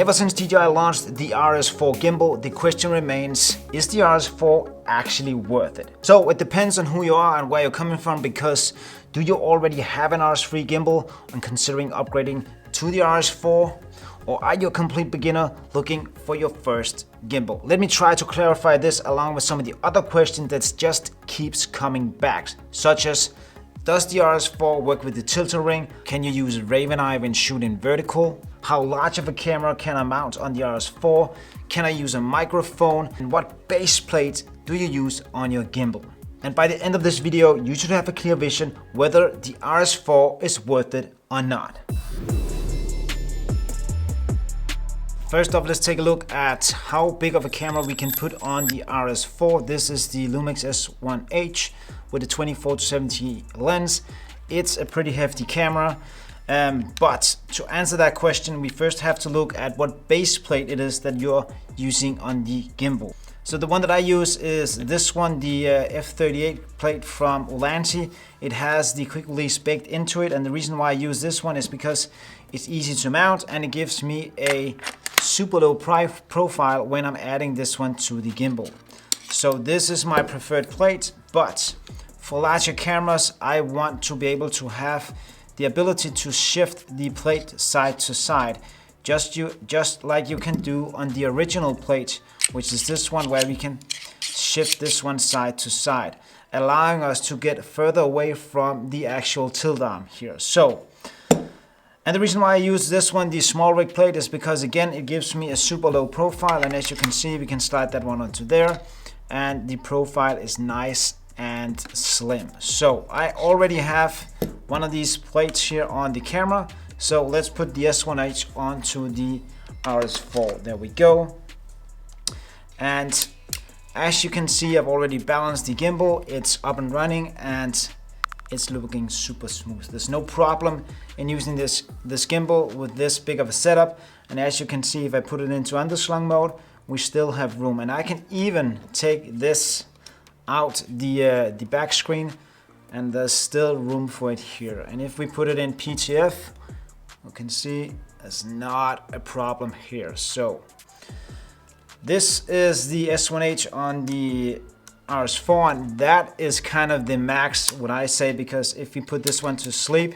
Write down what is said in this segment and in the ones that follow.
Ever since DJI launched the RS4 Gimbal, the question remains, is the RS4 actually worth it? So it depends on who you are and where you're coming from, because do you already have an RS3 gimbal and considering upgrading to the RS4? Or are you a complete beginner looking for your first gimbal? Let me try to clarify this along with some of the other questions that just keeps coming back, such as, does the RS4 work with the tilter ring? Can you use Raven Eye when shooting vertical? How large of a camera can I mount on the RS4? Can I use a microphone? And what base plate do you use on your gimbal? And by the end of this video, you should have a clear vision whether the RS4 is worth it or not. First off, let's take a look at how big of a camera we can put on the RS4. This is the Lumix S1H with a 24-70 lens. It's a pretty hefty camera, but to answer that question, we first have to look at what base plate it is that you're using on the gimbal. So the one that I use is this one, the F38 plate from Ulanzi. It has the quick release baked into it, and the reason why I use this one is because it's easy to mount and it gives me a super low profile when I'm adding this one to the gimbal. So this is my preferred plate, but for larger cameras I want to be able to have the ability to shift the plate side to side, just like you can do on the original plate, which is this one, where we can shift this one side to side, allowing us to get further away from the actual tilt arm here. And the reason why I use this one, the small rig plate, is because again it gives me a super low profile, and as you can see we can slide that one onto there and the profile is nice and slim. So I already have one of these plates here on the camera, so let's put the S1H onto the RS4. There we go. And as you can see, I've already balanced the gimbal. It's up and running and it's looking super smooth. There's no problem in using this gimbal with this big of a setup. And as you can see, if I put it into underslung mode, we still have room. And I can even take this out the back screen, and there's still room for it here. And if we put it in PTF, you can see there's not a problem here. So this is the S1H on the RS4, and that is kind of the max, what I say, because if you put this one to sleep,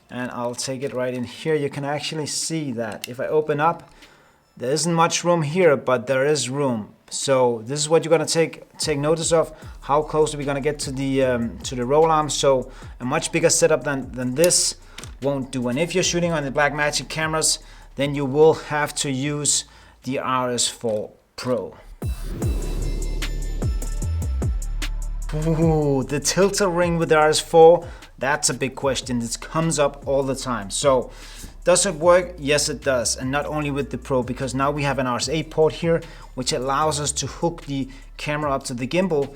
and I'll take it right in here, you can actually see that if I open up, there isn't much room here, but there is room. So this is what you're gonna take notice of. How close are we gonna get to the roll arm? So a much bigger setup than this won't do. And if you're shooting on the Blackmagic cameras, then you will have to use the RS4 Pro. Ooh, the tilter ring with the RS4, that's a big question. This comes up all the time. So does it work? Yes, it does. And not only with the Pro, because now we have an RS8 port here, which allows us to hook the camera up to the gimbal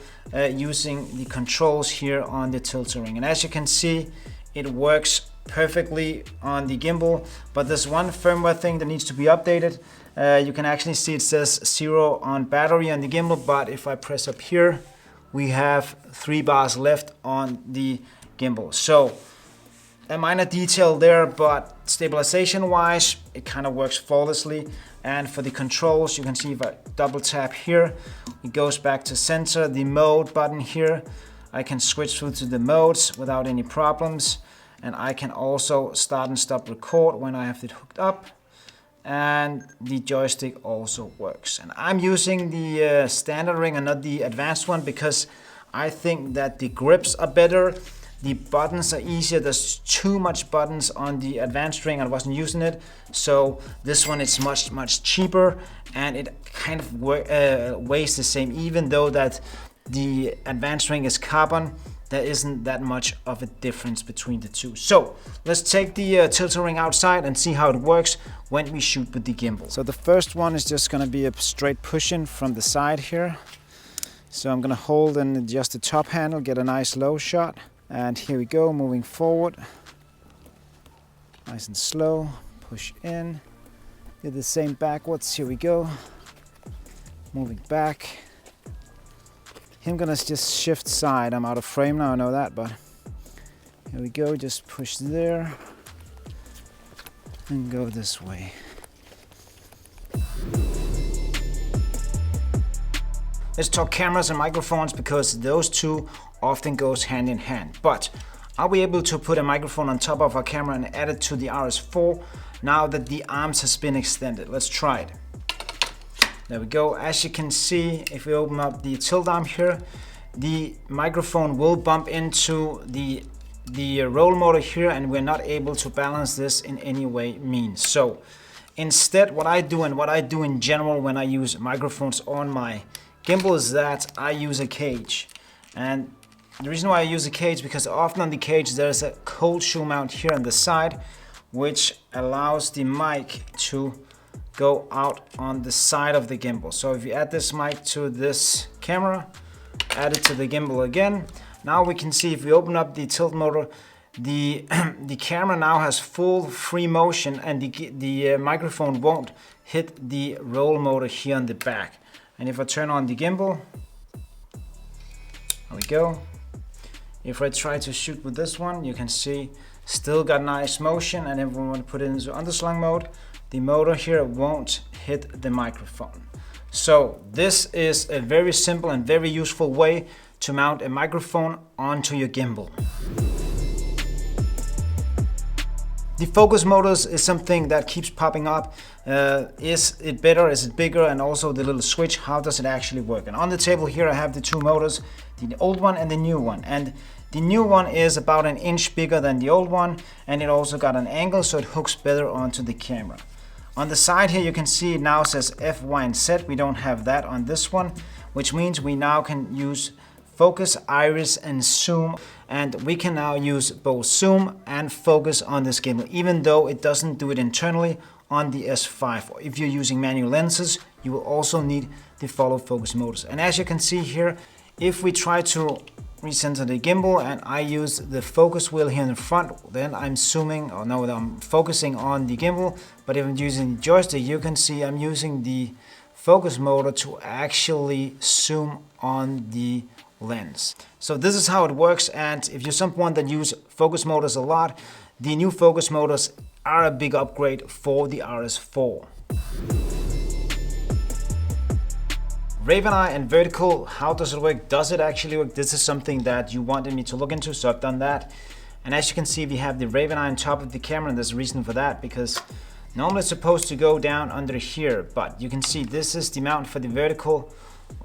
using the controls here on the tilter ring. And as you can see, it works perfectly on the gimbal, but there's one firmware thing that needs to be updated. You can actually see it says 0 on battery on the gimbal, but if I press up here, we have 3 bars left on the gimbal. So a minor detail there, but stabilization wise, it kind of works flawlessly. And for the controls, you can see if I double tap here, it goes back to center. The mode button here, I can switch through to the modes without any problems. And I can also start and stop record when I have it hooked up. And the joystick also works. And I'm using the standard ring and not the advanced one, because I think that the grips are better, the buttons are easier. There's too much buttons on the advanced ring, I wasn't using it. So this one is much cheaper, and it kind of weighs the same. Even though that the advanced ring is carbon, there isn't that much of a difference between the two. So let's take the tilter ring outside and see how it works when we shoot with the gimbal. So the first one is just gonna be a straight push-in from the side here. So I'm gonna hold and adjust the top handle, get a nice low shot. And here we go, moving forward. Nice and slow, push in. Do the same backwards, here we go. Moving back. I'm gonna just shift side. I'm out of frame now, I know that, but here we go, just push there and go this way. Let's talk cameras and microphones, because those two often goes hand in hand. But are we able to put a microphone on top of our camera and add it to the RS4 now that the arms has been extended? Let's try it. There we go. As you can see, if we open up the tilt arm here, the microphone will bump into the roll motor here, and we're not able to balance this in any way means. So instead, what I do, and what I do in general when I use microphones on my gimbal, is that I use a cage. And the reason why I use a cage, because often on the cage there's a cold shoe mount here on the side, which allows the mic to go out on the side of the gimbal. So if you add this mic to this camera, add it to the gimbal again, now we can see if we open up the tilt motor, the camera now has full free motion, and the microphone won't hit the roll motor here on the back. And if I turn on the gimbal, there we go. If I try to shoot with this one, you can see still got nice motion, and if we want to put it into underslung mode, the motor here won't hit the microphone. So this is a very simple and very useful way to mount a microphone onto your gimbal. The focus motors is something that keeps popping up. Is it better? Is it bigger? And also the little switch, how does it actually work? And on the table here I have the two motors, the old one and the new one. And the new one is about an inch bigger than the old one, and it also got an angle so it hooks better onto the camera. On the side here you can see it now says F, Y, and Z. We don't have that on this one, which means we now can use focus, iris, and zoom, and we can now use both zoom and focus on this gimbal, even though it doesn't do it internally on the S5. If you're using manual lenses, you will also need the follow focus motors. And as you can see here, if we try to recenter the gimbal and I use the focus wheel here in the front, then I'm zooming, or no, I'm focusing on the gimbal. But if I'm using the joystick, you can see I'm using the focus motor to actually zoom on the lens. So this is how it works, and if you're someone that use focus motors a lot, the new focus motors are a big upgrade for the RS4. Raven eye and vertical, how does it work? Does it actually work? This is something that you wanted me to look into, so I've done that. And as you can see, we have the Raven eye on top of the camera, and there's a reason for that, because normally it's supposed to go down under here, but you can see this is the mount for the vertical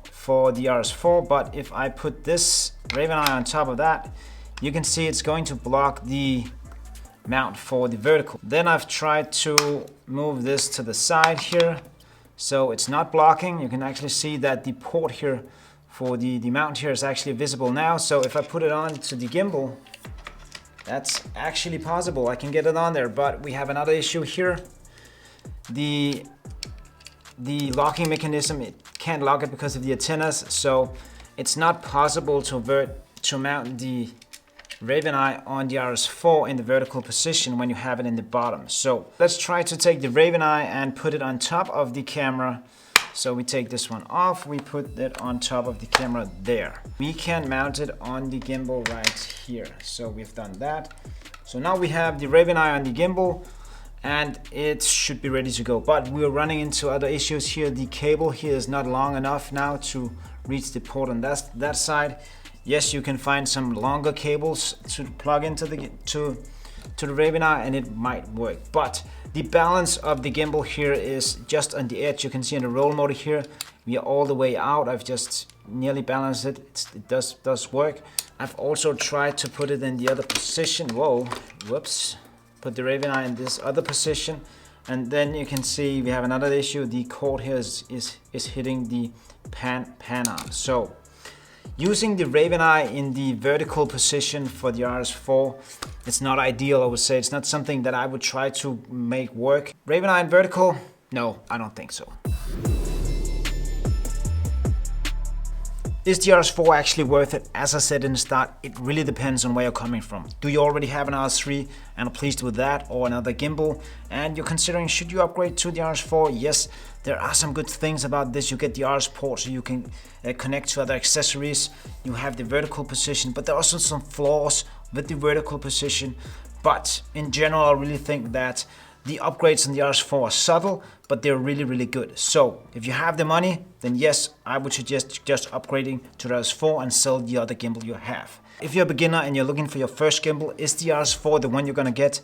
for the RS4, but if I put this Raven eye on top of that, you can see it's going to block the mount for the vertical. Then I've tried to move this to the side here, so it's not blocking. You can actually see that the port here for the mount here is actually visible now. So if I put it on to the gimbal, that's actually possible. I can get it on there, but we have another issue here. The locking mechanism, it can't lock it because of the antennas, so it's not possible to mount the Raven eye on the RS4 in the vertical position when you have it in the bottom. So let's try to take the Raven eye and put it on top of the camera. So we take this one off, we put it on top of the camera there. We can mount it on the gimbal right here. So we've done that. So now we have the Raven eye on the gimbal, and it should be ready to go. But we're running into other issues here. The cable here is not long enough now to reach the port on that side. Yes, you can find some longer cables to plug into the Raven eye, and it might work. But the balance of the gimbal here is just on the edge. You can see in the roll motor here, we are all the way out. I've just nearly balanced it. It does work. I've also tried to put it in the other position. Whoa, whoops. Put the Raven eye in this other position, and then you can see we have another issue. The cord here is hitting the pan arm. So using the Raven eye in the vertical position for the RS4, it's not ideal, I would say. It's not something that I would try to make work. Raven eye in vertical? No, I don't think so. Is the RS4 actually worth it? As I said in the start, it really depends on where you're coming from. Do you already have an RS3 and are pleased with that, or another gimbal, and you're considering should you upgrade to the RS4? Yes, there are some good things about this. You get the RS port so you can connect to other accessories. You have the vertical position, but there are also some flaws with the vertical position. But in general, I really think that The upgrades on the RS4 are subtle, but they're really, really good. So if you have the money, then yes, I would suggest just upgrading to the RS4 and sell the other gimbal you have. If you're a beginner and you're looking for your first gimbal, is the RS4 the one you're gonna get?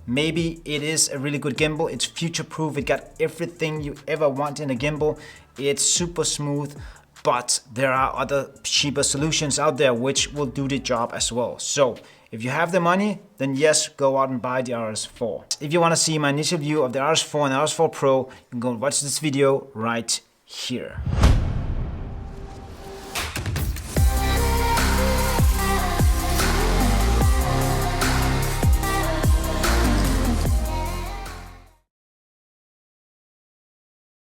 Maybe it is a really good gimbal. It's future-proof. It got everything you ever want in a gimbal. It's super smooth, but there are other cheaper solutions out there which will do the job as well. So if you have the money, then yes, go out and buy the RS4. If you want to see my initial view of the RS4 and the RS4 Pro, you can go and watch this video right here.